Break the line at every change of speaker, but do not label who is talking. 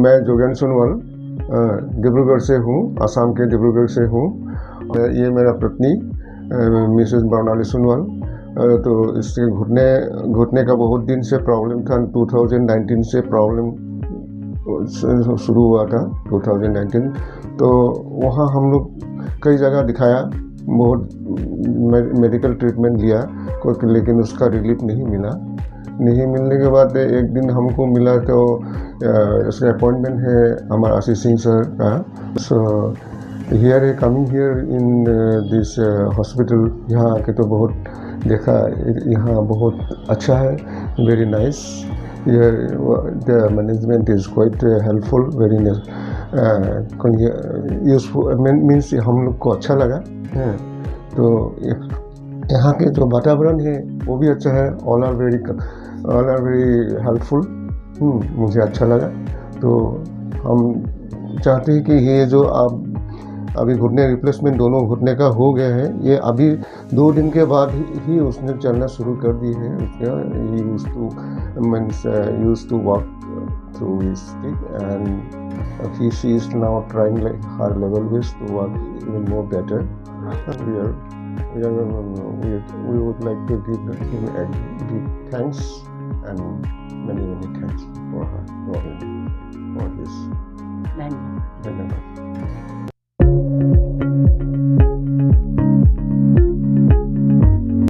मैं जोगेश सोनोवाल डिब्रूगढ़ से हूँ, आसाम के डिब्रूगढ़ से हूँ। ये मेरा पत्नी मिसेस बर्नाली सोनोवाल। तो इसके घुटने का बहुत दिन से प्रॉब्लम था। 2019 से प्रॉब्लम शुरू हुआ था 2019। तो वहाँ हम लोग कई जगह दिखाया, बहुत मेडिकल ट्रीटमेंट लिया, लेकिन उसका रिलीफ नहीं मिला। नहीं मिलने के बाद एक दिन हमको मिला तो उसका अपॉइंटमेंट है हमारा आशीष सिंह सर का। So here coming here in this hospital, यहाँ आके तो बहुत देखा, यहाँ बहुत अच्छा है, very nice. Here the management is quite helpful, very useful, means हम लोग को अच्छा लगा है। तो यहाँ के जो वातावरण है वो भी अच्छा है, ऑल आर वेरी हेल्पफुल। मुझे अच्छा लगा। तो हम चाहते हैं कि ये जो आप अभी घुटने रिप्लेसमेंट दोनों घुटने का हो गया है, ये अभी 2 दिन के बाद ही उसने चलना शुरू कर दी है। used to walk through his stick, and she is now trying like her level best to walk even more better. We would like to give him a big thanks and many thanks for her for his.